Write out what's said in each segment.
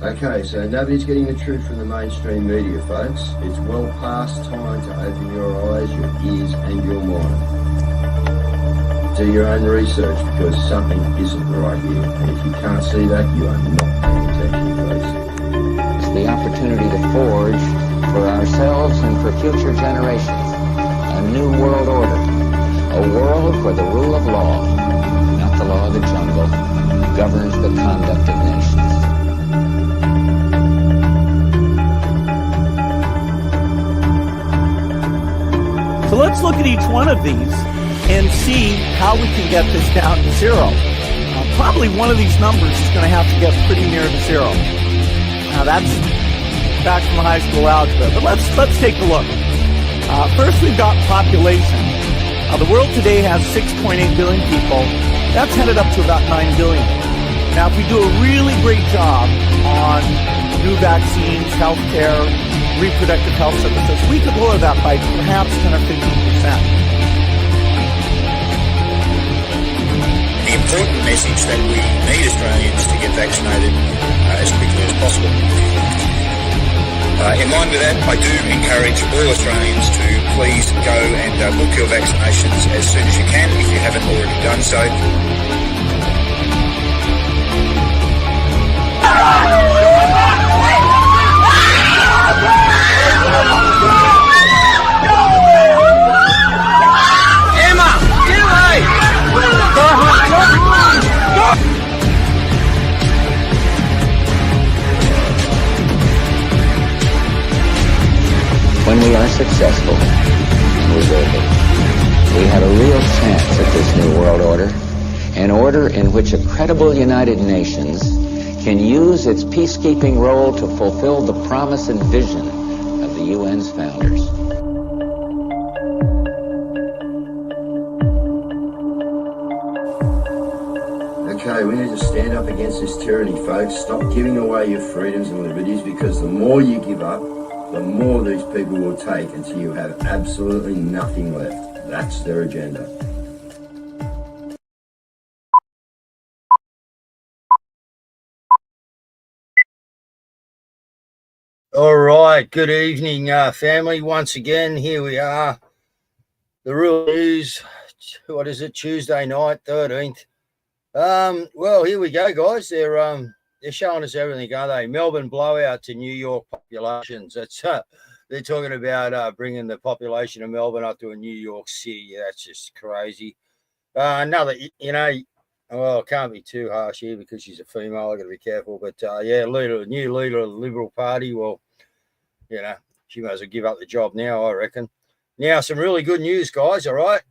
Okay, so nobody's getting the truth from the mainstream media, folks. It's well past time to open your eyes, your ears, and your mind. Do your own research because something isn't right here. And if you can't see that, you are not paying attention, folks. It's the opportunity to forge for ourselves and for future generations a new world order. A world where the rule of law, not the law of the jungle, governs the conduct of nations. So let's look at each one of these and see how we can get this down to zero. Probably one of these numbers is going to have to get pretty near to zero. Now that's back from high school algebra, but let's take a look. First, we've got population. The world today has 6.8 billion people. That's headed up to about 9 billion. Now, if we do a really great job on new vaccines, healthcare, reproductive health services, we could lower that by perhaps 10 or 15%. The important message that we need Australians to get vaccinated as quickly as possible. In line with that, I do encourage all Australians to please go and book your vaccinations as soon as you can if you haven't already done so. Emma, get away! When we are successful, and we will be, we have a real chance at this new world order, an order in which a credible United Nations can use its peacekeeping role to fulfill the promise and vision of the UN's founders. Okay, we need to stand up against this tyranny, folks. Stop giving away your freedoms and liberties, because the more you give up, the more these people will take until you have absolutely nothing left. That's their agenda. All right, good evening, family. Once again, here we are. The real news, what is it, Tuesday night, 13th. Well, here we go, guys. They're showing us everything, aren't they? Melbourne blowout to New York populations. That's they're talking about bringing the population of Melbourne up to a New York City. That's just crazy. Another, well, it can't be too harsh here because she's a female. I got to be careful. But yeah, new leader of the Liberal Party. Well, she might as well give up the job now, I reckon. Now, some really good news, guys. All right.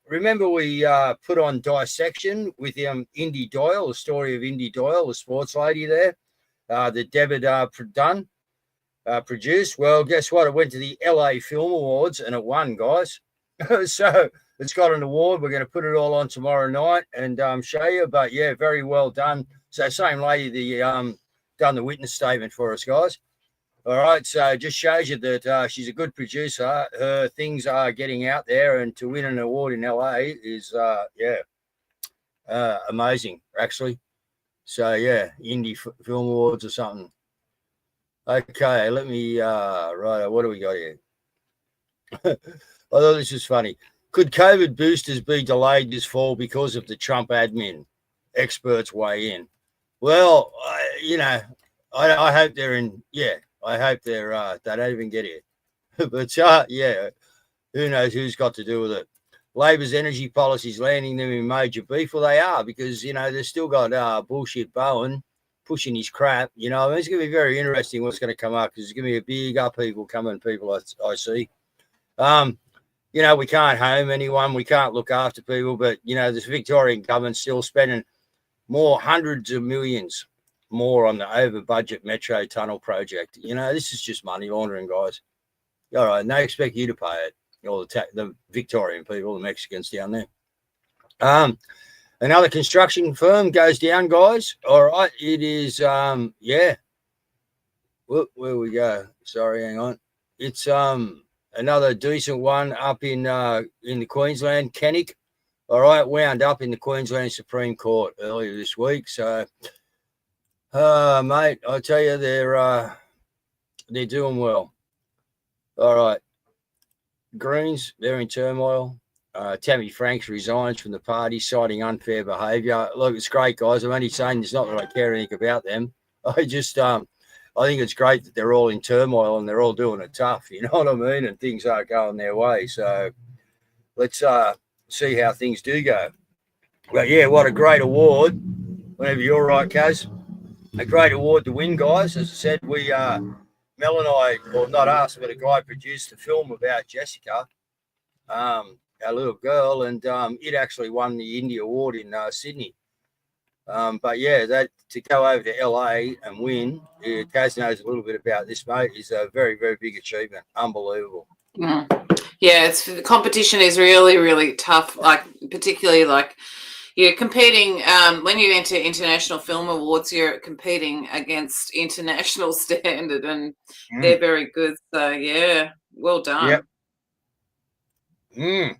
Remember we put on Dissection with Indy Doyle, the story of Indy Doyle, the sports lady there, that David Dunn produced. Well, guess what? It went to the LA Film Awards and it won, guys. So it's got an award. We're going to put it all on tomorrow night and show you. But, yeah, very well done. So same lady done the witness statement for us, guys. All right, so it just shows you that she's a good producer. Her things are getting out there, and to win an award in LA is, amazing, actually. So, yeah, Indie Film Awards or something. Okay, let me, right, what do we got here? I thought this was funny. Could COVID boosters be delayed this fall because of the Trump admin? Experts weigh in. Well, I hope they're in, I hope they don't even get here. But, who knows who's got to do with it. Labor's energy policies landing them in major beef. Well, they are because, they've still got bullshit Bowen pushing his crap. It's going to be very interesting what's going to come up because there's going to be a big upheaval coming, people, I see. We can't home anyone. We can't look after people. But, this Victorian government's still spending hundreds of millions more on the over-budget Metro Tunnel project. This is just money laundering, guys. All right, and they expect you to pay it, all the Victorian people, the Mexicans down there. Another construction firm goes down, guys. All right, it is, where we go? Sorry, hang on. It's another decent one up in the Queensland, Kennick. All right, wound up in the Queensland Supreme Court earlier this week. So, Mate, I tell you, they're doing well. All right. Greens, they're in turmoil. Tammy Franks resigns from the party, citing unfair behaviour. Look, it's great, guys. I'm only saying it's not that I care anything about them. I just, I think it's great that they're all in turmoil and they're all doing it tough. You know what I mean? And things aren't going their way. So let's see how things do go. But yeah, what a great award. Whenever you're right, Caz. A great award to win, guys. As I said, we, Mel and I, or not us, but a guy produced a film about Jessica, our little girl, and it actually won the Indie Award in Sydney. But yeah, that to go over to LA and win, Kaz knows a little bit about this, mate, is a very, very big achievement. Unbelievable. Yeah, the competition is really, really tough. Like particularly like you're competing when you enter international film awards, you're competing against international standard, and they're very good. So yeah, well done. Yep.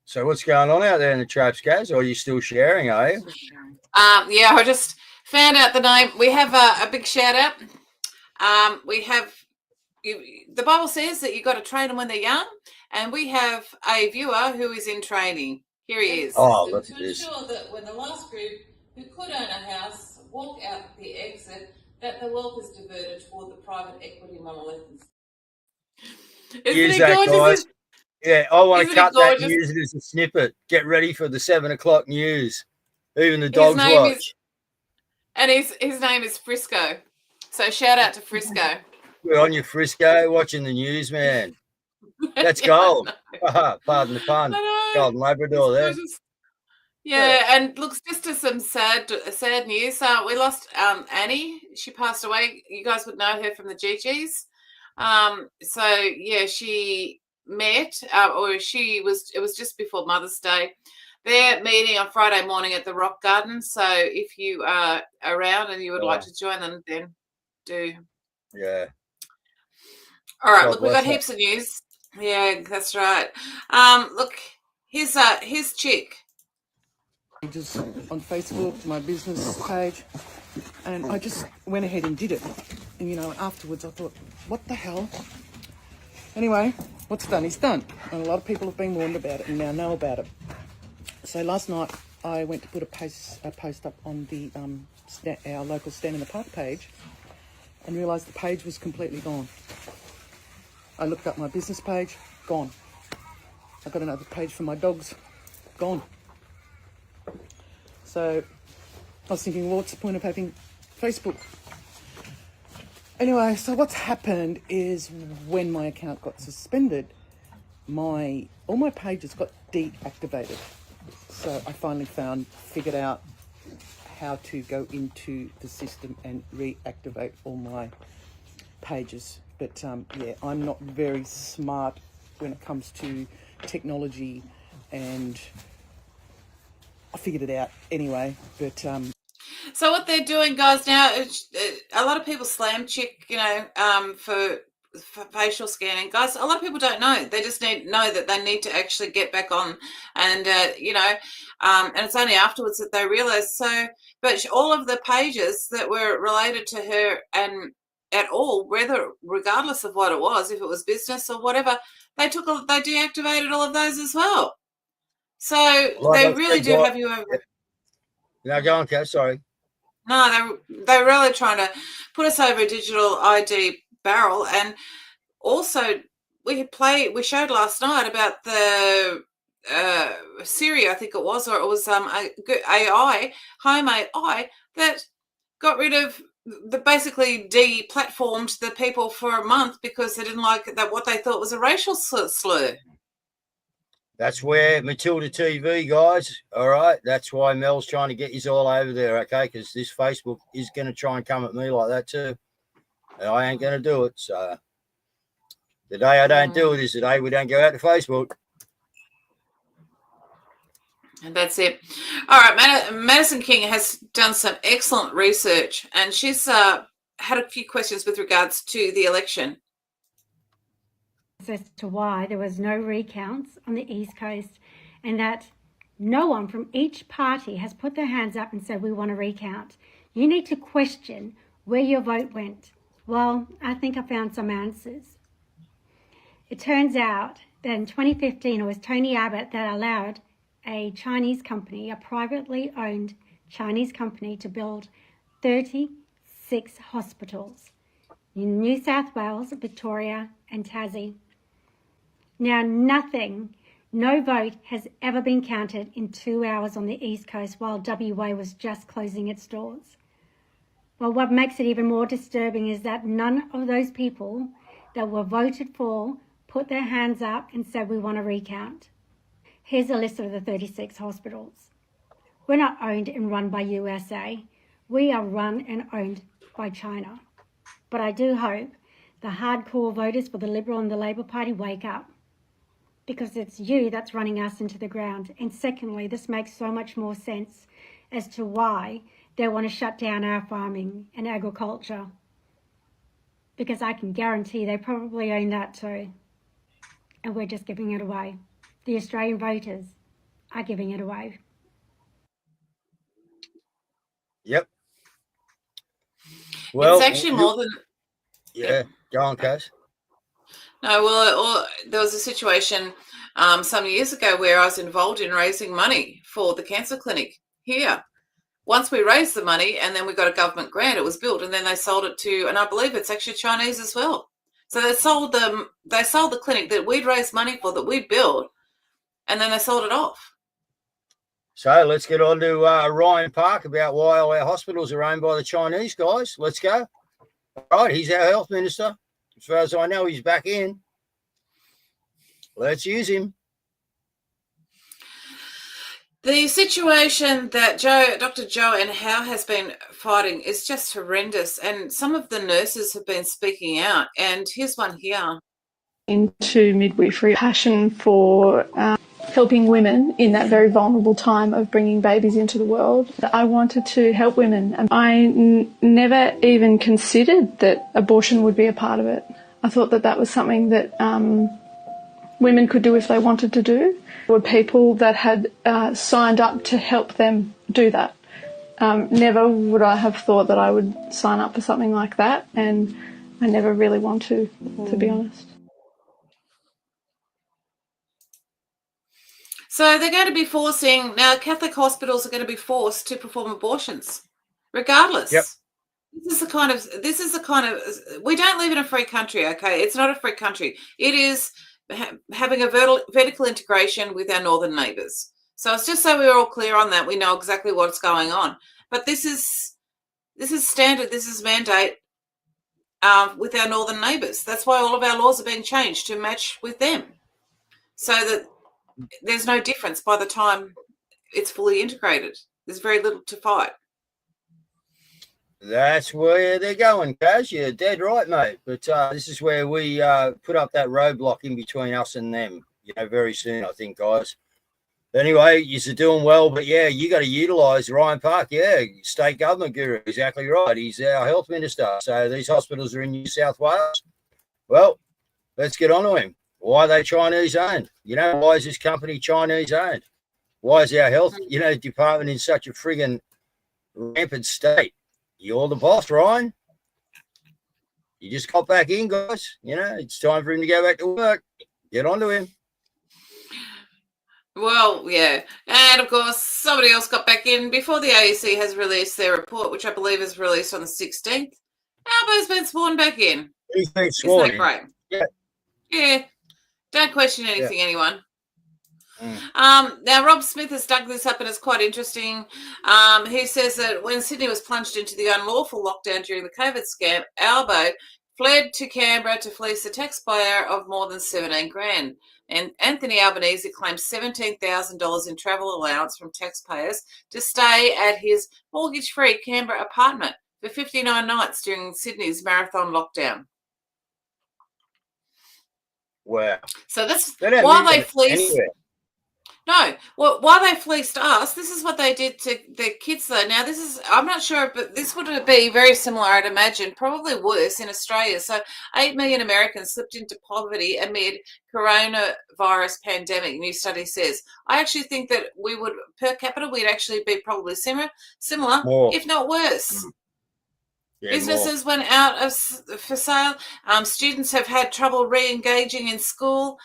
So what's going on out there in the traps, Kaz? Or are you still sharing, are you? Yeah, I just found out the name. We have a big shout out. We have the Bible says that you've got to train them when they're young, and we have a viewer who is in training. Here he is. Oh, look at to this. ensure that when the last group who could own a house walk out the exit, that the wealth is diverted toward the private equity monoliths. Isn't it gorgeous? Yeah, I want to cut that and use it as a snippet. Get ready for the 7 o'clock news. Even the dogs watch. And his name is Frisco. So shout out to Frisco. Good on you, Frisco, watching the news, man. That's gold. Pardon the pun. Golden Labrador there. Yeah, and looks just to some sad news. We lost Annie. She passed away. You guys would know her from the GGs. So yeah, she met, it was just before Mother's Day. They're meeting on Friday morning at the Rock Garden. So if you are around and you would like to join them, then do. Yeah. All right. Look, we've got heaps of news. Yeah, that's right. Look, here's Chick. Just on Facebook, my business page, and I just went ahead and did it. And afterwards I thought, what the hell? Anyway, what's done is done, and a lot of people have been warned about it and now know about it. So last night I went to put a post up on the our local Stand in the Park page, and realised the page was completely gone. I looked up my business page, gone. I got another page for my dogs, gone. So I was thinking, well, what's the point of having Facebook? Anyway, so what's happened is when my account got suspended, all my pages got deactivated. So I finally figured out how to go into the system and reactivate all my pages. But yeah, I'm not very smart when it comes to technology, and I figured it out anyway. But so what they're doing, guys, now, a lot of people slam Chick, for facial scanning. Guys, a lot of people don't know. They just know that they need to actually get back on, and and it's only afterwards that they realise. So, but all of the pages that were related to her and at all, regardless of what it was, if it was business or whatever, they deactivated all of those as well. So they really do have you over. No, go on, Kat, sorry. No, they're really trying to put us over a digital ID barrel. And also we showed last night about the Siri, I think it was, or it was AI, home AI, that got rid of basically deplatformed the people for a month because they didn't like that what they thought was a racial slur. That's where Matilda TV, guys. All right. That's why Mel's trying to get you all over there, okay? Because this Facebook is going to try and come at me like that too. And I ain't going to do it. So the day I don't do it is the day we don't go out to Facebook. And that's it. All right. Madison King has done some excellent research, and she's had a few questions with regards to the election. As to why there was no recounts on the East Coast, and that no one from each party has put their hands up and said we want to recount. You need to question where your vote went. Well, I think I found some answers. It turns out that in 2015 it was Tony Abbott that allowed a Chinese company, a privately owned Chinese company, to build 36 hospitals in New South Wales, Victoria and Tassie. Now no vote has ever been counted in 2 hours on the East Coast while WA was just closing its doors. Well, what makes it even more disturbing is that none of those people that were voted for put their hands up and said, we want a recount. Here's a list of the 36 hospitals. We're not owned and run by USA. We are run and owned by China. But I do hope the hardcore voters for the Liberal and the Labor Party wake up, because it's you that's running us into the ground. And secondly, this makes so much more sense as to why they want to shut down our farming and agriculture, because I can guarantee they probably own that too. And we're just giving it away. The Australian voters are giving it away. Yep. Well, it's actually more than... Yeah, go on, Caz. No, well, there was a situation some years ago where I was involved in raising money for the cancer clinic here. Once we raised the money and then we got a government grant, it was built, and then they sold it to, and I believe it's actually Chinese as well. So they sold the clinic that we'd raised money for, that we'd built, and then they sold it off. So let's get on to Ryan Park about why all our hospitals are owned by the Chinese guys. Let's go. All right, he's our health minister. As far as I know, he's back in. Let's use him. The situation that Dr. Joanne Howe has been fighting is just horrendous, and some of the nurses have been speaking out, and here's one here. Into midwifery, passion for helping women in that very vulnerable time of bringing babies into the world. I wanted to help women, and I never even considered that abortion would be a part of it. I thought that was something that women could do if they wanted to do. There were people that had signed up to help them do that. Never would I have thought that I would sign up for something like that, and I never really want to be honest. So they're going to be now Catholic hospitals are going to be forced to perform abortions, regardless. Yep. This is the kind of, we don't live in a free country, okay? It's not a free country. It is having a vertical integration with our northern neighbours. So it's just so we're all clear on that. We know exactly what's going on. But this is standard. This is mandate with our northern neighbours. That's why all of our laws are being changed to match with them, so that there's no difference by the time it's fully integrated. There's very little to fight. That's where they're going, Caz. You're dead right, mate. But this is where we put up that roadblock in between us and them, very soon, I think, guys. Anyway, you're doing well, but yeah, you got to utilise Ryan Park. Yeah, state government guru, exactly right. He's our health minister. So these hospitals are in New South Wales. Well, let's get on to him. Why are they Chinese owned? Why is this company Chinese owned? Why is our health, department in such a friggin' rampant state? You're the boss, Ryan. You just got back in, guys. It's time for him to go back to work. Get on to him. Well, yeah. And, of course, somebody else got back in before the AEC has released their report, which I believe is released on the 16th. Albo's been sworn back in. He's been sworn in. Great? Yeah. Yeah. Don't question anything, anyone. Now, Rob Smith has dug this up, and it's quite interesting. He says that when Sydney was plunged into the unlawful lockdown during the COVID scam, Albo fled to Canberra to fleece the taxpayer of more than 17 grand. And Anthony Albanese claimed $17,000 in travel allowance from taxpayers to stay at his mortgage-free Canberra apartment for 59 nights during Sydney's marathon lockdown. Wow. So that's while they fleeced. No. Well, while they fleeced us, this is what they did to their kids, though. Now, this is, I'm not sure, but this would be very similar, I'd imagine, probably worse in Australia. So 8 million Americans slipped into poverty amid coronavirus pandemic, new study says. I actually think that we would, per capita, we'd actually be probably similar, More. if not worse. Yeah, Businesses went out of for sale. Students have had trouble re-engaging in school.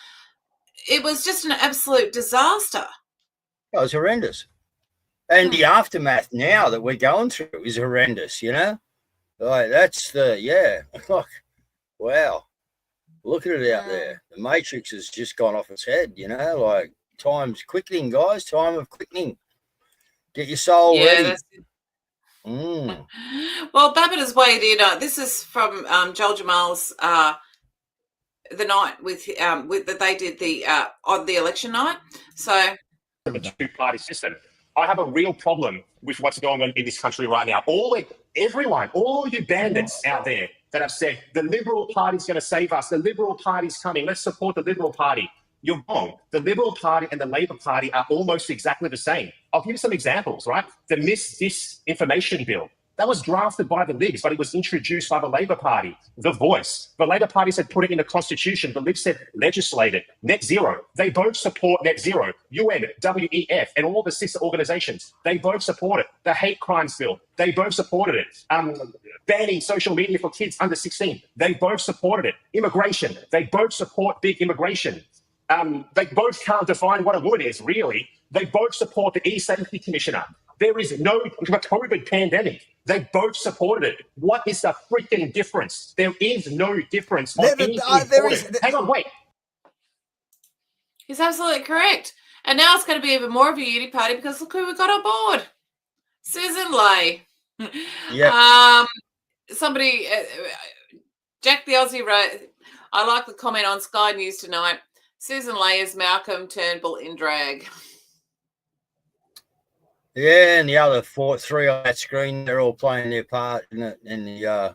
It was just an absolute disaster. It was horrendous. And the aftermath now that we're going through is horrendous, you know? Like, that's like, wow. Look at it out there. The Matrix has just gone off its head, you know? Like, time's quickening, guys. Time of quickening. Get your soul ready. Well, Babbitt has weighed in. This is from Joel Jamal's the night with that they did the on the election night. So a two-party system. I have a real problem with what's going on in this country right now. All you bandits out there that have said the Liberal Party's going to save us, the Liberal Party's coming, let's support the Liberal Party. You're wrong. The Liberal Party and the Labor Party are almost exactly the same. I'll give you some examples, right? The Disinformation Bill. That was drafted by the Libs, but it was introduced by the Labor Party. The Voice. The Labor Party said put it in the Constitution. The Libs said legislate it. Net zero. They both support net zero. UN, WEF, and all the sister organizations. They both support it. The Hate Crimes Bill. They both supported it. Banning social media for kids under 16. They both supported it. Immigration. They both support big immigration. They both can't define what a woman is, really. They both support the E-Safety Commissioner. There is no COVID pandemic. They both supported it. What is the freaking difference? There is no difference on anything important. Hang on, wait. He's absolutely correct. And now it's going to be even more of a uni party because look who we got on board. Susan Lay. Yeah. Somebody, Jack the Aussie wrote, I like the comment on Sky News tonight. Susan Lay is Malcolm Turnbull in drag. Yeah, and the other three on that screen, they're all playing their part in the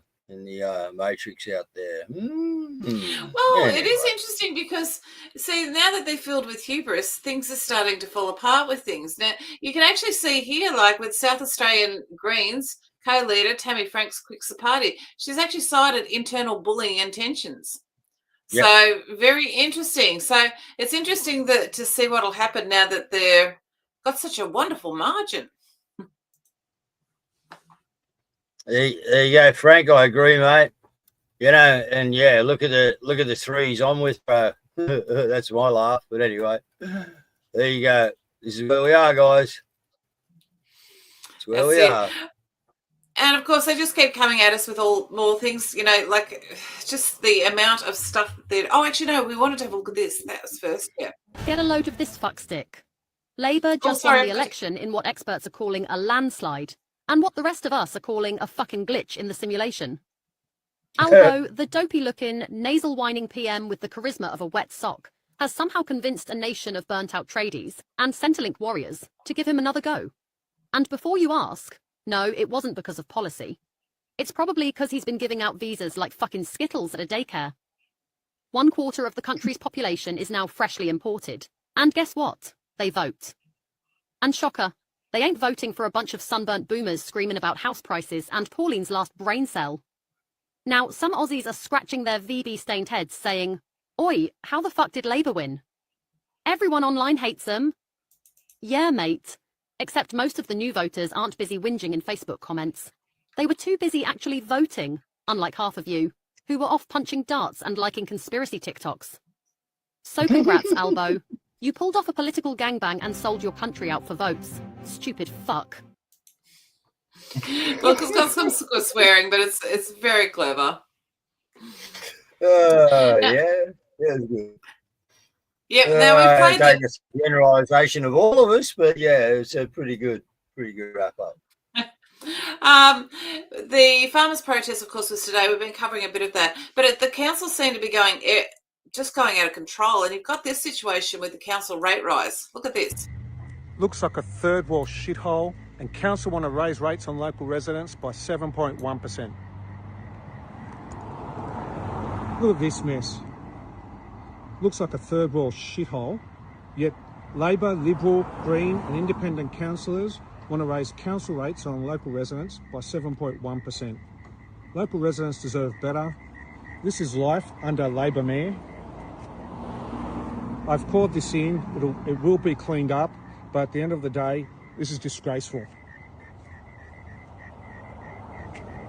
Matrix out there. Well, anyway. It is interesting because, see, now that they're filled with hubris, things are starting to fall apart with things. Now, you can actually see here, like with South Australian Greens co-leader Tammy Franks Quixoparty, she's actually cited internal bullying and tensions. Yep. So very interesting. So it's interesting to see what will happen now that they're got such a wonderful margin. There you go, Frank. I agree, mate. You know, and yeah, look at the threes I'm with, bro. That's my laugh. But anyway, there you go. This is where we are, guys. That's where we are. And of course, they just keep coming at us with all more things, you know, like just the amount of stuff that. Oh, actually, no, we wanted to have a look at this. That was first. Yeah. Get a load of this fuckstick. Labour just won the election in what experts are calling a landslide, and what the rest of us are calling a fucking glitch in the simulation. Albo, the dopey-looking, nasal-whining PM with the charisma of a wet sock, has somehow convinced a nation of burnt-out tradies and Centrelink warriors to give him another go. And before you ask, no, it wasn't because of policy. It's probably because he's been giving out visas like fucking Skittles at a daycare. 1/4 of the country's population is now freshly imported. And guess what? They vote. And shocker, they ain't voting for a bunch of sunburnt boomers screaming about house prices and Pauline's last brain cell. Now, some Aussies are scratching their VB-stained heads saying, oi, how the fuck did Labour win? Everyone online hates them. Yeah, mate. Except most of the new voters aren't busy whinging in Facebook comments. They were too busy actually voting, unlike half of you, who were off punching darts and liking conspiracy TikToks. So congrats, Albo. You pulled off a political gangbang and sold your country out for votes. Stupid fuck. Well, it's got some swearing, but it's very clever. Yeah, it's good. Yep. Now we've played the generalisation of all of us, but yeah, it's a pretty good wrap up. The farmers' protest, of course, was today. We've been covering a bit of that, but the council seemed to be going out of control, and you've got this situation with the council rate rise. Look at this. Looks like a third world shithole, and council want to raise rates on local residents by 7.1%. Look at this mess. Looks like a third world shithole, yet Labor, Liberal, Green and Independent councillors want to raise council rates on local residents by 7.1%. Local residents deserve better. This is life under a Labor mayor. I've called this in. It will be cleaned up, but at the end of the day, this is disgraceful.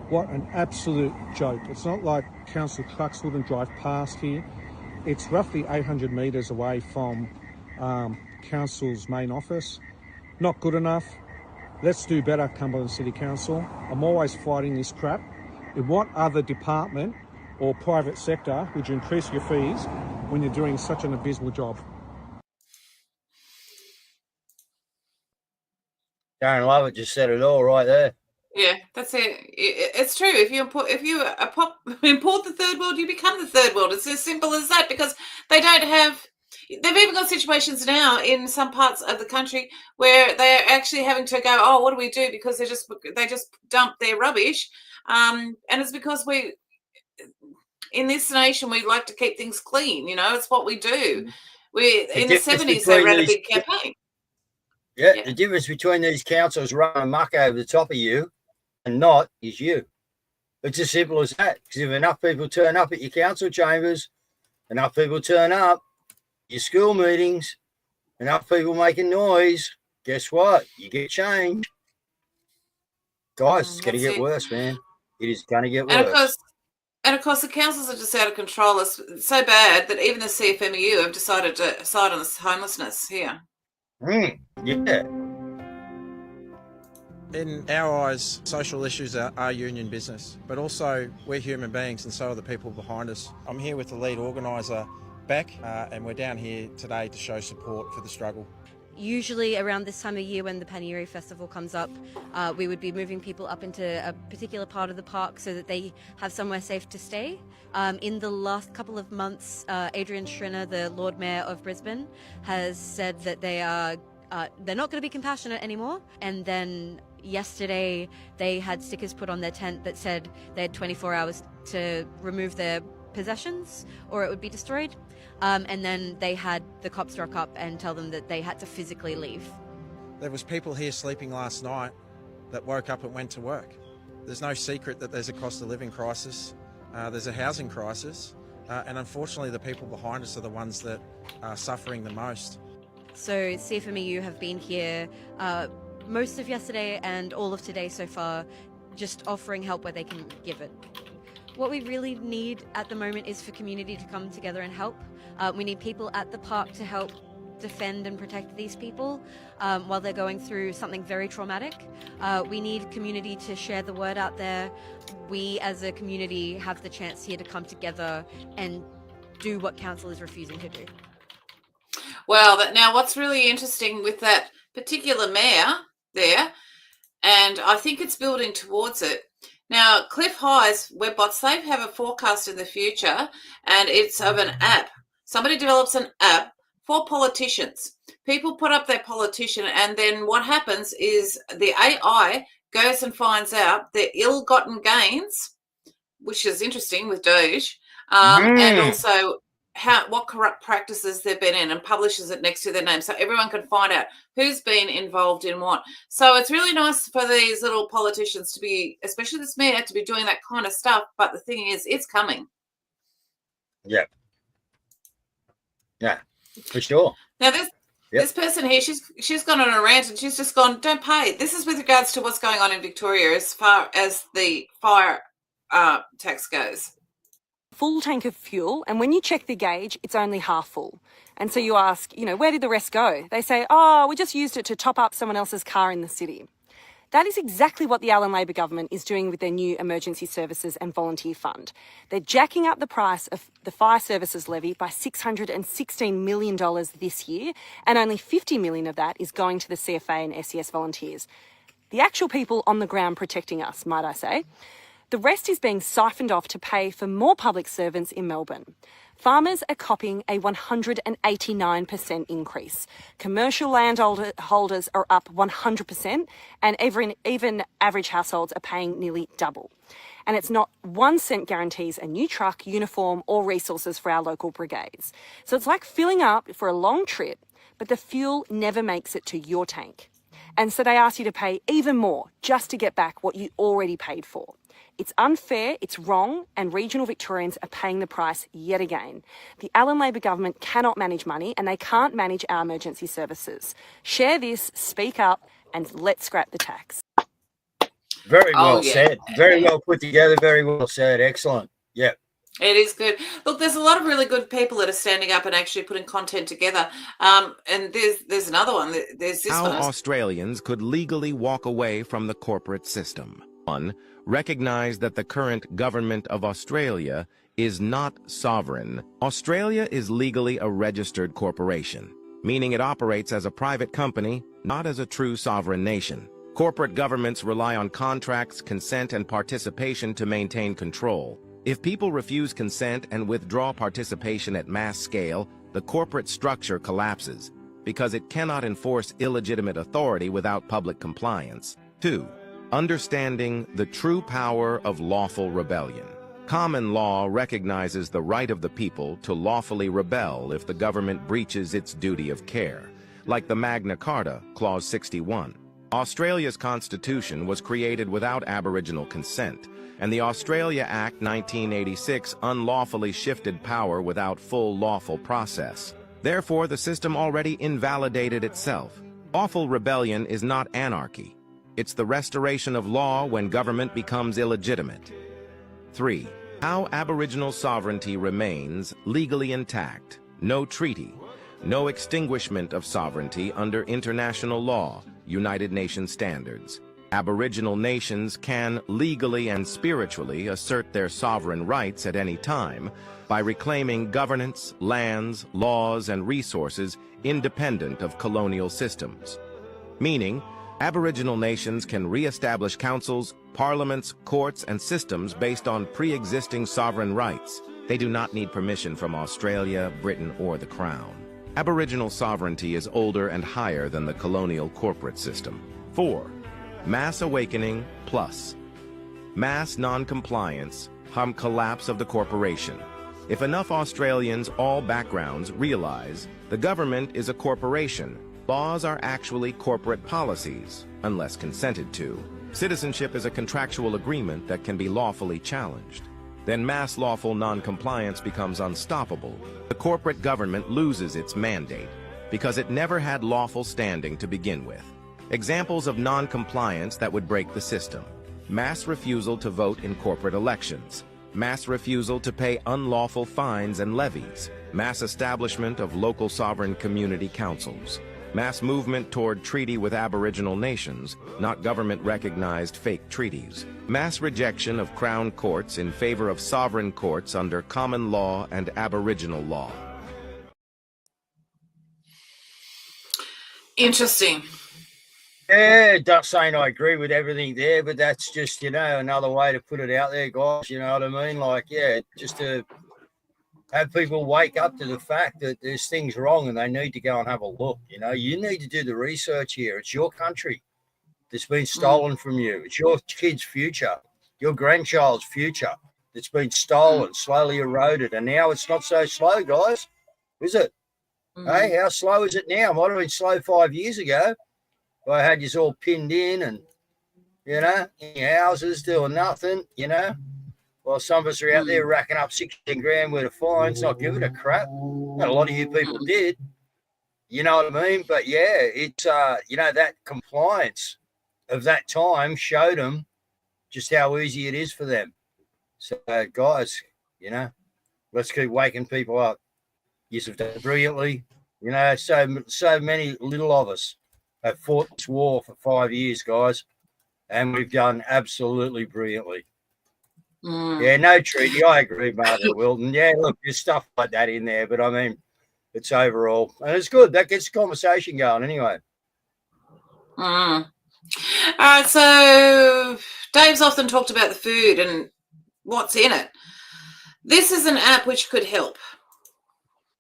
What an absolute joke. It's not like council trucks wouldn't drive past here. It's roughly 800 metres away from council's main office. Not good enough. Let's do better, Cumberland City Council. I'm always fighting this crap. In what other department or private sector would you increase your fees when you're doing such an abysmal job? Darren Lovett just said it all right there. Yeah, that's it. It's true. If you import the third world, you become the third world. It's as simple as that, because they don't have. They've even got situations now in some parts of the country where they're actually having to go, oh, what do we do? Because they just dump their rubbish, and it's because in this nation we like to keep things clean. You know, it's what we do. In the 70s they ran a big campaign. Yeah, the difference between these councils running amok over the top of you and not is you. It's as simple as that. Because if enough people turn up at your council chambers, enough people turn up, your school meetings, enough people making noise, guess what? You get change. Guys, it's going to get worse, man. It is going to get worse. And of course, the councils are just out of control. It's so bad that even the CFMEU have decided to side on this homelessness here. Yeah. In our eyes, social issues are union business, but also we're human beings and so are the people behind us. I'm here with the lead organiser, Beck, and we're down here today to show support for the struggle. Usually around this time of year when the Panieri Festival comes up, we would be moving people up into a particular part of the park so that they have somewhere safe to stay. In the last couple of months, Adrian Schrinner, the Lord Mayor of Brisbane, has said that they're not going to be compassionate anymore. And then yesterday they had stickers put on their tent that said they had 24 hours to remove their possessions or it would be destroyed. And then they had the cops rock up and tell them that they had to physically leave. There was people here sleeping last night that woke up and went to work. There's no secret that there's a cost of living crisis. There's a housing crisis. And unfortunately, the people behind us are the ones that are suffering the most. So CFMEU have been here most of yesterday and all of today so far, just offering help where they can give it. What we really need at the moment is for community to come together and help. We need people at the park to help defend and protect these people while they're going through something very traumatic. We need community to share the word out there. We as a community have the chance here to come together and do what council is refusing to do. Well, now what's really interesting with that particular mayor there, and I think it's building towards it. Now, Cliff High's webbots, they have a forecast in the future, and it's of an app. Somebody develops an app for politicians. People put up their politician, and then what happens is the AI goes and finds out their ill-gotten gains, which is interesting with Doge, and also what corrupt practices they've been in, and publishes it next to their name so everyone can find out who's been involved in what. So it's really nice for these little politicians to be, especially this mayor, to be doing that kind of stuff. But the thing is, it's coming. Yeah. Yeah, for sure. Now this person here, she's gone on a rant and she's just gone, don't pay. This is with regards to what's going on in Victoria as far as the fire tax goes. Full tank of fuel, and when you check the gauge, it's only half full. And so you ask, where did the rest go? They say, oh, we just used it to top up someone else's car in the city. That is exactly what the Allen Labor government is doing with their new Emergency Services and Volunteer Fund. They're jacking up the price of the fire services levy by $616 million this year, and only $50 million of that is going to the CFA and SES volunteers. The actual people on the ground protecting us, might I say. The rest is being siphoned off to pay for more public servants in Melbourne. Farmers are copying a 189% increase. Commercial landholders are up 100%, and even average households are paying nearly double. And it's not 1 cent guarantees a new truck, uniform or resources for our local brigades. So it's like filling up for a long trip, but the fuel never makes it to your tank. And so they ask you to pay even more just to get back what you already paid for. It's unfair, it's wrong, and regional Victorians are paying the price yet again. The Allen Labor government cannot manage money and they can't manage our emergency services. Share this, speak up, and let's scrap the tax. Very well said. Very well put together. Very well said. Excellent. Yep. It is good. Look, there's a lot of really good people that are standing up and actually putting content together. And there's another one. There's this How one. Australians could legally walk away from the corporate system. 1. Recognize that the current government of Australia is not sovereign. Australia is legally a registered corporation, meaning it operates as a private company, not as a true sovereign nation. Corporate governments rely on contracts, consent, and participation to maintain control. If people refuse consent and withdraw participation at mass scale, the corporate structure collapses because it cannot enforce illegitimate authority without public compliance. 2. Understanding the true power of lawful rebellion. Common law recognizes the right of the people to lawfully rebel if the government breaches its duty of care, like the Magna Carta, Clause 61. Australia's constitution was created without Aboriginal consent, and the Australia Act 1986 unlawfully shifted power without full lawful process. Therefore, the system already invalidated itself. Lawful rebellion is not anarchy. It's the restoration of law when government becomes illegitimate. 3. How Aboriginal sovereignty remains legally intact. No treaty. No extinguishment of sovereignty under international law, United Nations standards. Aboriginal nations can legally and spiritually assert their sovereign rights at any time by reclaiming governance, lands, laws, and resources independent of colonial systems. Meaning, Aboriginal nations can re-establish councils, parliaments, courts, and systems based on pre-existing sovereign rights. They do not need permission from Australia, Britain, or the Crown. Aboriginal sovereignty is older and higher than the colonial corporate system. 4. Mass awakening plus. Mass non-compliance, collapse of the corporation. If enough Australians, all backgrounds, realize the government is a corporation, laws are actually corporate policies, unless consented to. Citizenship is a contractual agreement that can be lawfully challenged. Then mass lawful non-compliance becomes unstoppable. The corporate government loses its mandate because it never had lawful standing to begin with. Examples of non-compliance that would break the system: mass refusal to vote in corporate elections, mass refusal to pay unlawful fines and levies, mass establishment of local sovereign community councils, mass movement toward treaty with Aboriginal nations, not government-recognized fake treaties, mass rejection of Crown courts in favor of sovereign courts under common law and Aboriginal law. Interesting. Yeah, not saying I agree with everything there, but that's just, another way to put it out there, guys. You know what I mean? Like, yeah, just to have people wake up to the fact that there's things wrong and they need to go and have a look. You need to do the research here. It's your country that's been stolen from you. It's your kid's future, your grandchild's future that's been stolen, slowly eroded. And now it's not so slow, guys, is it? Hey, how slow is it now? Might have been slow 5 years ago. I had you all pinned in and, in houses doing nothing, while some of us are out there racking up 16 grand worth of fines, not giving a crap. And a lot of you people did, you know what I mean? But yeah, it's, that compliance of that time showed them just how easy it is for them. So guys, let's keep waking people up. You've done brilliantly. So many little of us have fought this war for 5 years, guys, and we've done absolutely brilliantly. Yeah, no treaty. I agree, Margaret Wilton. Yeah, look, there's stuff like that in there, but I mean, it's overall, and it's good. That gets the conversation going anyway. All right, so Dave's often talked about the food and what's in it. This is an app which could help.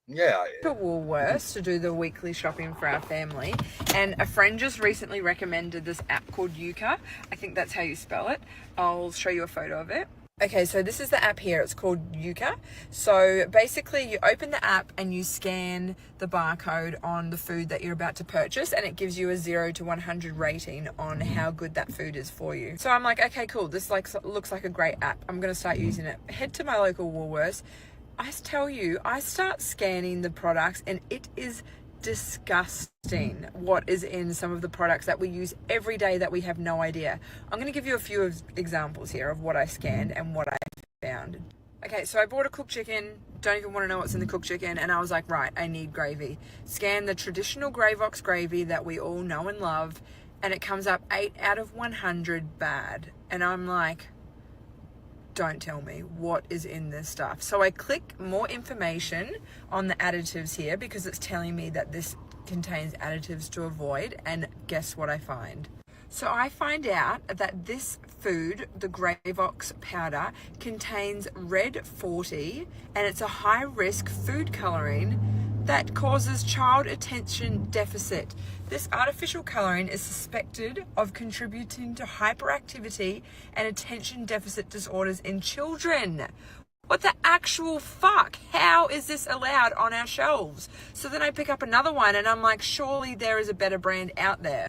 Yeah. At Woolworths to do the weekly shopping for our family, and a friend just recently recommended this app called Yuka. I think that's how you spell it. I'll show you a photo of it. Okay, so this is the app here. It's called Yuka. So basically you open the app and you scan the barcode on the food that you're about to purchase, and it gives you a 0 to 100 rating on how good that food is for you. So I'm like, okay, cool. This looks like a great app. I'm going to start using it. Head to my local Woolworths. I tell you, I start scanning the products and it is disgusting what is in some of the products that we use every day that we have no idea. I'm going to give you a few examples here of what I scanned and what I found. Okay, so I bought a cooked chicken, don't even want to know what's in the cooked chicken, and I was like, right, I need gravy. Scan the traditional Gravox gravy that we all know and love, and it comes up 8 out of 100 bad. And I'm like, don't tell me what is in this stuff. So I click more information on the additives here because it's telling me that this contains additives to avoid, and guess what I find? So I find out that this food, the Gravox powder, contains red 40, and it's a high-risk food coloring that causes child attention deficit. This artificial coloring is suspected of contributing to hyperactivity and attention deficit disorders in children. What the actual fuck? How is this allowed on our shelves? So then I pick up another one and I'm like, surely there is a better brand out there.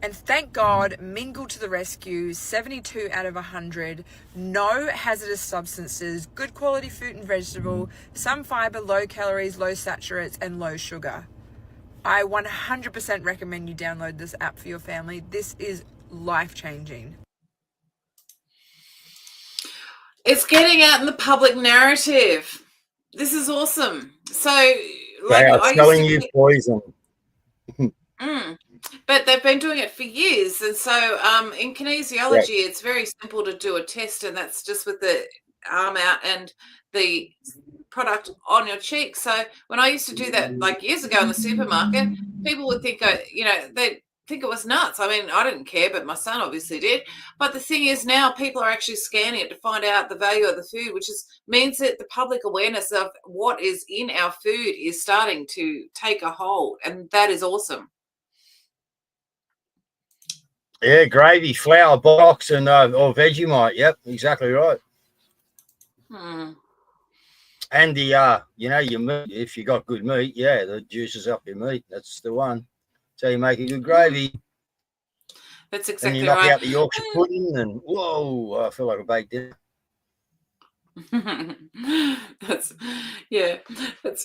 And thank God, Mingle to the rescue, 72 out of 100, no hazardous substances, good quality fruit and vegetable, some fiber, low calories, low saturates, and low sugar. I 100% recommend you download this app for your family. This is life-changing. It's getting out in the public narrative. This is awesome. So, like, They are I selling used you to poison. But they've been doing it for years. And so in kinesiology, it's very simple to do a test, and that's just with the arm out and the product on your cheek. So when I used to do that like years ago in the supermarket, people would think, they'd think it was nuts. I mean, I didn't care, but my son obviously did. But the thing is, now people are actually scanning it to find out the value of the food, which means that the public awareness of what is in our food is starting to take a hold, and that is awesome. Yeah, gravy, flour box, and or Vegemite. Yep, exactly right. And the your meat. If you got good meat, the juices up your meat. That's the one. So you make a good gravy. That's exactly and you knock right. out the Yorkshire pudding, and whoa, I feel like a baked dinner. That's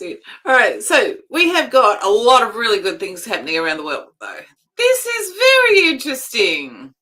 it. All right, so we have got a lot of really good things happening around the world, though. This is very interesting.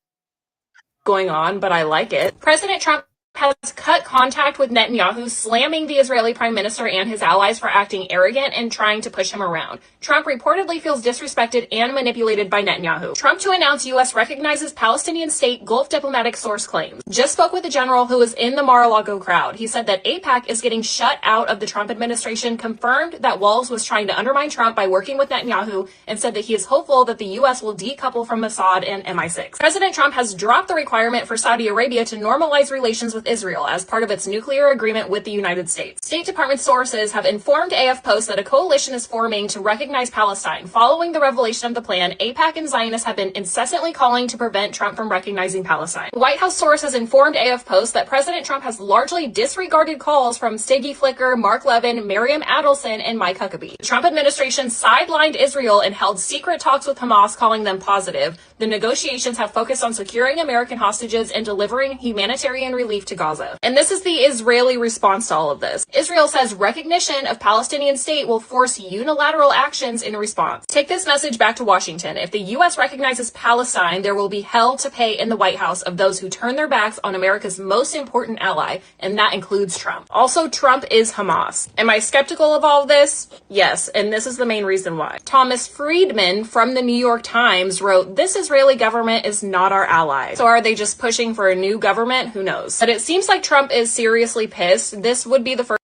Going on, but I like it. President Trump has cut contact with Netanyahu, slamming the Israeli prime minister and his allies for acting arrogant and trying to push him around. Trump reportedly feels disrespected and manipulated by Netanyahu. Trump to announce U.S. recognizes Palestinian state, Gulf diplomatic source claims. Just spoke with a general who was in the Mar-a-Lago crowd. He said that AIPAC is getting shut out of the Trump administration, confirmed that Walz was trying to undermine Trump by working with Netanyahu, and said that he is hopeful that the U.S. will decouple from Mossad and MI6. President Trump has dropped the requirement for Saudi Arabia to normalize relations with Israel as part of its nuclear agreement with the United States. State Department sources have informed AF Post that a coalition is forming to recognize Palestine. Following the revelation of the plan, AIPAC and Zionists have been incessantly calling to prevent Trump from recognizing Palestine. The White House source has informed AF Post that President Trump has largely disregarded calls from Stegi Flicker, Mark Levin, Miriam Adelson, and Mike Huckabee. The Trump administration sidelined Israel and held secret talks with Hamas, calling them positive. The negotiations have focused on securing American hostages and delivering humanitarian relief to Gaza. And this is the Israeli response to all of this. Israel says recognition of Palestinian state will force unilateral actions in response. Take this message back to Washington. If the U.S. recognizes Palestine, there will be hell to pay in the White House of those who turn their backs on America's most important ally, and that includes Trump. Also, Trump is Hamas. Am I skeptical of all of this? Yes, and this is the main reason why. Thomas Friedman from the New York Times wrote, "This Israeli government is not our ally." So are they just pushing for a new government? Who knows? But it seems like Trump is seriously pissed. This would be the first.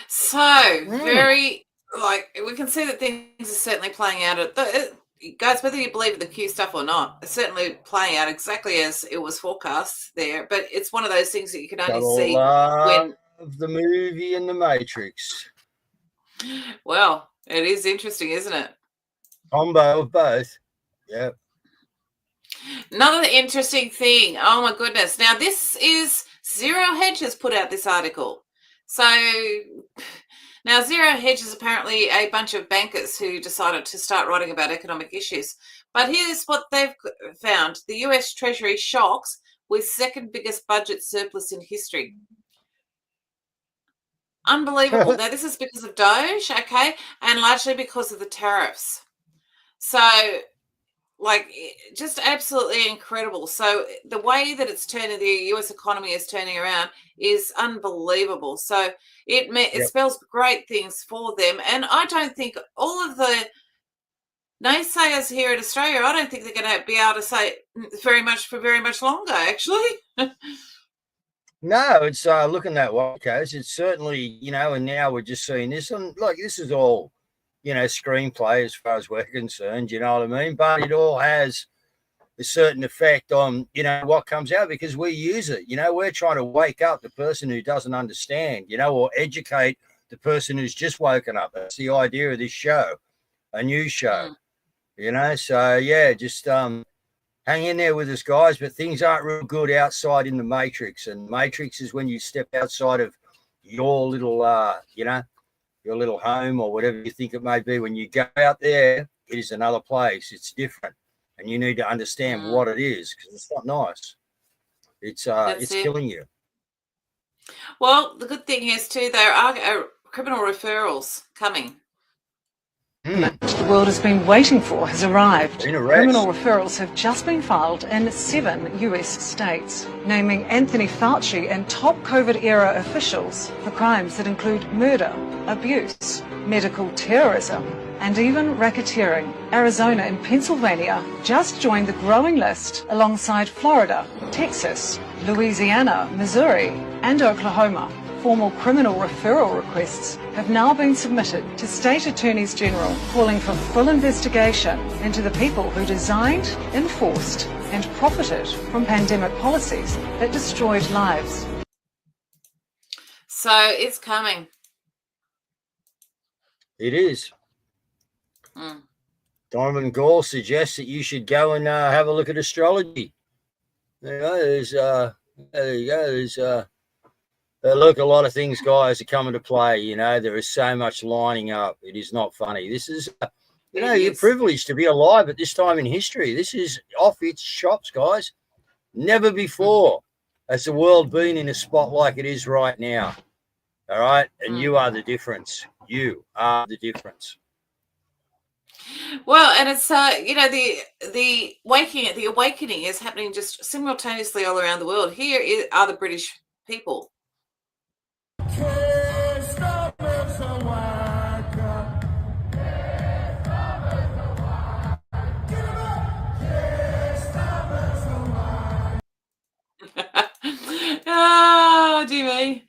So, very, we can see that things are certainly playing out. Guys, whether you believe in the Q stuff or not, it's certainly playing out exactly as it was forecast there. But it's one of those things that you can only see when the movie and the Matrix. Well, it is interesting, isn't it? Combo of both. Yep. Another interesting thing. Oh my goodness. Now this is Zero Hedge has put out this article. So now Zero Hedge is apparently a bunch of bankers who decided to start writing about economic issues. But here's what they've found. The US Treasury shocks with second biggest budget surplus in history. Unbelievable. Now, this is because of Doge, okay, and largely because of the tariffs. So, like, just absolutely incredible. So the way that it's turning, the US economy is turning around is unbelievable. So it spells great things for them. And I don't think all of the naysayers here in Australia, I don't think they're going to be able to say very much for very much longer, actually. No, it's looking that way, Caz. It's certainly, you know, and now we're just seeing this, and like this is all, you know, screenplay as far as we're concerned, you know what I mean? But it all has a certain effect on, you know, what comes out because we use it. You know, we're trying to wake up the person who doesn't understand, you know, or educate the person who's just woken up. That's the idea of this show, a news show, you know? So, yeah, just hang in there with us, guys, but things aren't real good outside in the Matrix. And Matrix is when you step outside of your little, you know, your little home or whatever you think it may be. When you go out there, it is another place. It's different. And you need to understand what it is because it's not nice. It's killing you. Well, the good thing is, too, there are criminal referrals coming. The world has been waiting for has arrived. Criminal referrals have just been filed in 7 US states, naming Anthony Fauci and top COVID-era officials for crimes that include murder, abuse, medical terrorism, and even racketeering. Arizona and Pennsylvania just joined the growing list alongside Florida, Texas, Louisiana, Missouri, and Oklahoma. Formal criminal referral requests have now been submitted to state attorneys general, calling for full investigation into the people who designed, enforced, and profited from pandemic policies that destroyed lives. So it's coming. It is. Donovan Gall suggests that you should go and have a look at astrology. You know, there you go. Look, a lot of things, guys, are coming to play. You know, there is so much lining up. It is not funny. This is, you know, you're privileged to be alive at this time in history. This is off its chops, guys. Never before has the world been in a spot like it is right now. All right? And you are the difference. You are the difference. Well, and it's you know, the awakening is happening just simultaneously all around the world. Here are the British people. Oh, dear me.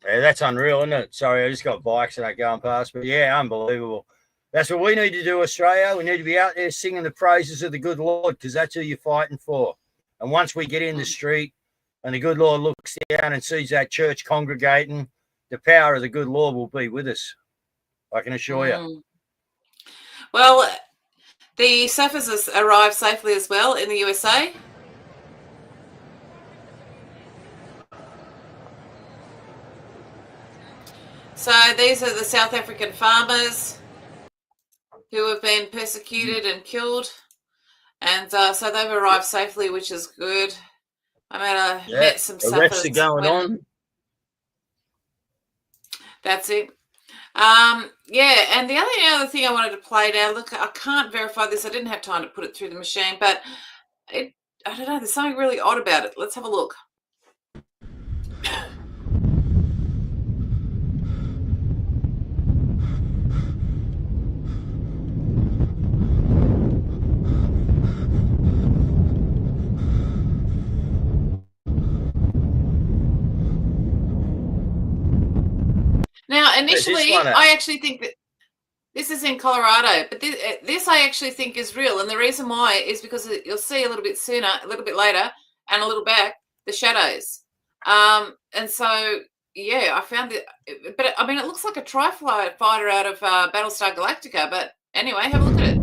Yeah, that's unreal, isn't it? Sorry, I just got bikes and I going past, but yeah, unbelievable. That's what we need to do, Australia. We need to be out there singing the praises of the good Lord because that's who you're fighting for. And once we get in the street and the good Lord looks down and sees that church congregating, the power of the good Lord will be with us. I can assure you. Well, the surfers has arrived safely as well in the USA. So these are the South African farmers who have been persecuted and killed. And so they've arrived safely, which is good. I mean, I met some arrests are going on. That's it. Yeah, and the other thing I wanted to play now, look, I can't verify this. I didn't have time to put it through the machine, but I don't know, there's something really odd about it. Let's have a look. Now, initially, I actually think that this is in Colorado, but this I actually think is real. And the reason why is because you'll see a little bit sooner, a little bit later, and a little back, the shadows. And so, yeah, I found it. But, I mean, it looks like a tri-fighter out of Battlestar Galactica. But anyway, have a look at it.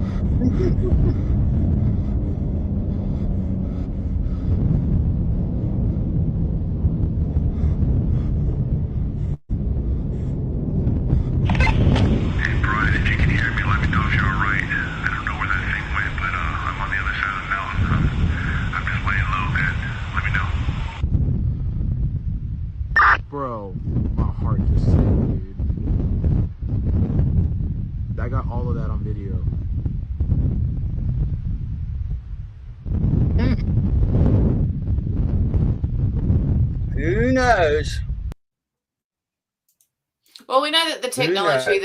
Who knows? Well, we know that the technology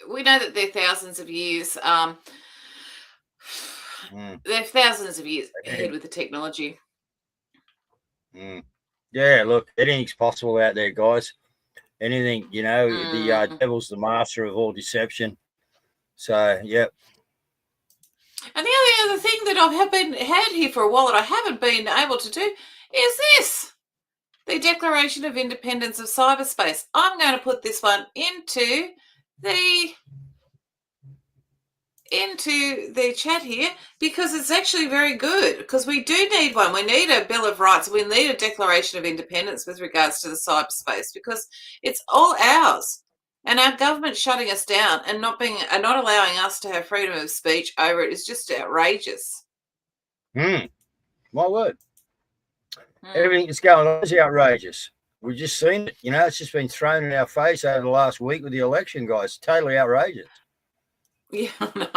we know that they're thousands of years. They're thousands of years ahead with the technology. Yeah, look, anything's possible out there, guys. Anything, you know, the devil's the master of all deception. So, yep. And the only other thing that I've had here for a while that I haven't been able to do is this. The Declaration of Independence of Cyberspace. I'm going to put this one into the chat here because it's actually very good, because we do need one. We need a Bill of Rights. We need a Declaration of Independence with regards to the cyberspace, because it's all ours. And our government shutting us down and not allowing us to have freedom of speech over it is just outrageous. My word. Everything that's going on is outrageous. We've just seen it. You know, it's just been thrown in our face over the last week with the election, guys. Totally outrageous. Yeah, no.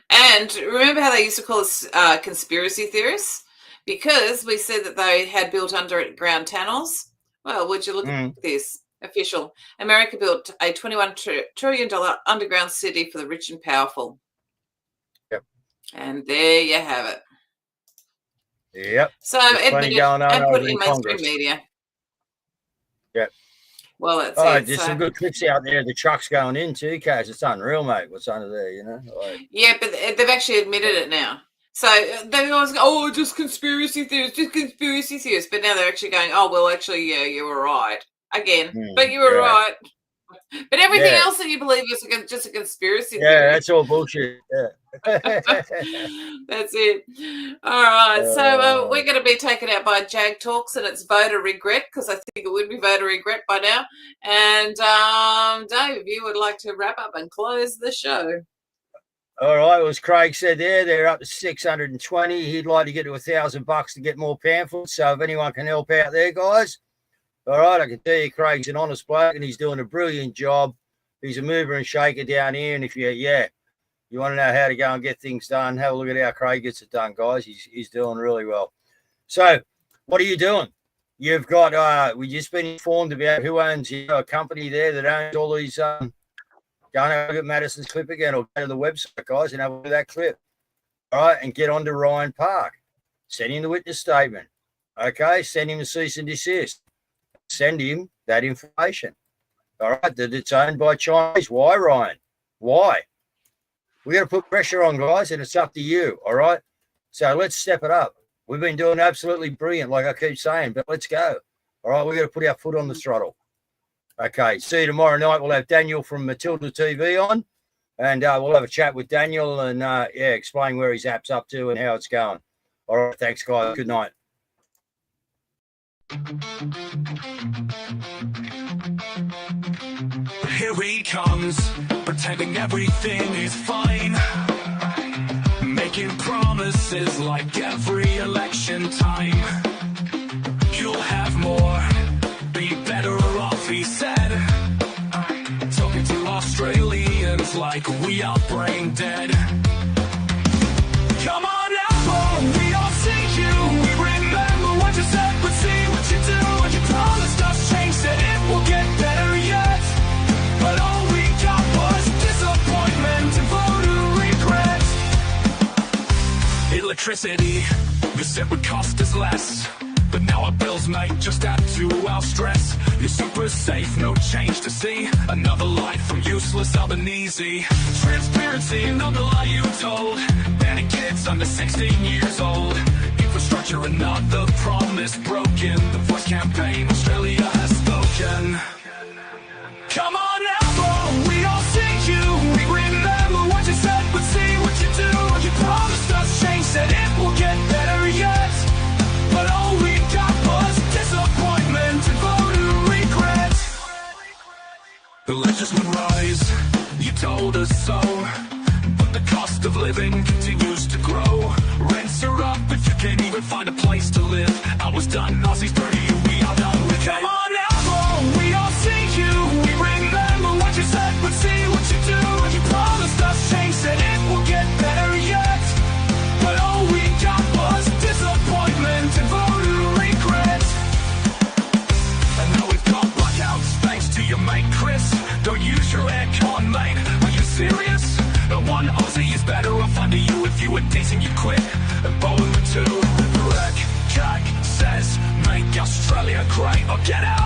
And remember how they used to call us conspiracy theorists? Because we said that they had built underground tunnels. Well, would you look at this? Official. America built a $21 trillion underground city for the rich and powerful. Yep. And there you have it. Yep. So admit it and put it in mainstream media. Yep. Well, that's it. There's some good clips out there. The truck's going in too, Caz. It's unreal, mate. What's under there, you know? Yeah, but they've actually admitted it now. So they always go, oh, just conspiracy theorists. But now they're actually going, oh, well, actually, yeah, you were right. Again, but you were right. But everything else that you believe is just a conspiracy theory. Yeah, that's all bullshit. Yeah. That's it. All right. So we're going to be taken out by Jag Talks, and it's voter regret, because I think it would be voter regret by now. And Dave, if you would like to wrap up and close the show. All right. Well, as Craig said there, they're up to 620. He'd like to get to $1,000 to get more pamphlets. So if anyone can help out there, guys. All right, I can tell you Craig's an honest bloke and he's doing a brilliant job. He's a mover and shaker down here. And if you want to know how to go and get things done, have a look at how Craig gets it done, guys. He's doing really well. So what are you doing? You've got, we just been informed about who owns, a company there that owns all these, go and have a look at Madison's clip again, or go to the website, guys, and have a look at that clip. All right, and get on to Ryan Park. Send him the witness statement. Okay, send him a cease and desist. Send him that information. All right, that it's owned by Chinese. Why, Ryan? Why? We got to put pressure on, guys, and it's up to you. All right. So let's step it up. We've been doing absolutely brilliant, like I keep saying, but let's go. All right, we got to put our foot on the throttle. Okay. See you tomorrow night. We'll have Daniel from Matilda TV on, and we'll have a chat with Daniel and explain where his app's up to and how it's going. All right. Thanks, guys. Good night. Here he comes, pretending everything is fine, making promises like every election time. You'll have more, be better off, he said, talking to Australians like we are brain dead. Come on Apple, we all see you, we remember what you said, but see what you do, what you promised us, change said it will get better yet. But all we got was disappointment and voter regret. Electricity, you said would cost us less, but now our bills might just add to our stress. You're super safe, no change to see. Another lie from useless Albanese. Transparency, another lie you told. Banning kids under 16 years old. Infrastructure, another promise broken. The voice campaign, Australia has spoken. Come on Apple, we all see you, we remember what you said, but see what you do, what you promised us, change said it will get better yet, but all we got was disappointment and voter regret. The legends would rise, you told us so, but the cost of living continues to grow. Rents are up if you can't even find a place to live. I was done, Aussies dirty, we are done with it. Come on Apple, we all see you, we remember what you said, but see what you do, what you promised us, change said it will get better yet, but all we got was disappointment and voter regret. or get out.